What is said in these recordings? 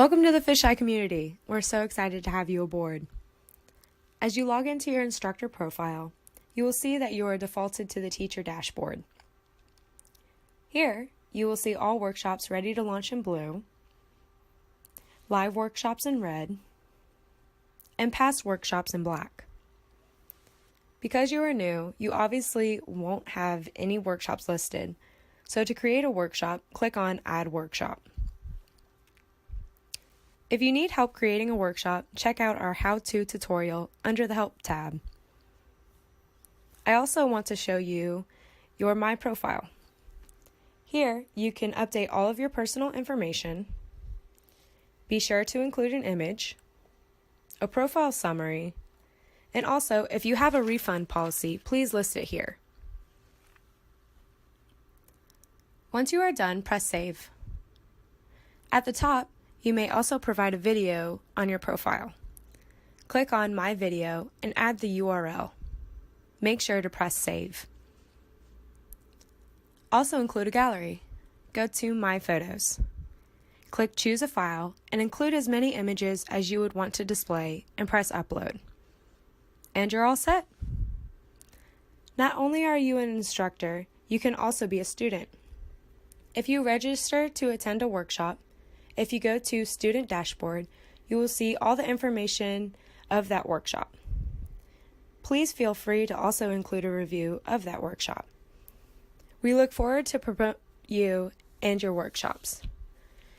Welcome to the Fisheye community. We're so excited to have you aboard. As you log into your instructor profile, you will see that you are defaulted to the teacher dashboard. Here, you will see all workshops ready to launch in blue, live workshops in red, and past workshops in black. Because you are new, you obviously won't have any workshops listed, so to create a workshop, click on Add Workshop. If you need help creating a workshop, check out our how-to tutorial under the Help tab. I also want to show you your My Profile. Here, you can update all of your personal information, be sure to include an image, a profile summary, and also, if you have a refund policy, please list it here. Once you are done, press Save. At the top, you may also provide a video on your profile. Click on My Video and add the URL. Make sure to press Save. Also include a gallery. Go to My Photos. Click Choose a File and include as many images as you would want to display and press Upload. And you're all set. Not only are you an instructor, you can also be a student. If you register to attend a workshop, if you go to Student Dashboard, you will see all the information of that workshop. Please feel free to also include a review of that workshop. We look forward to promote you and your workshops.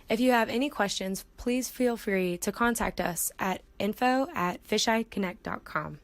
If you have any questions, please feel free to contact us at info@FisheyeConnect.com.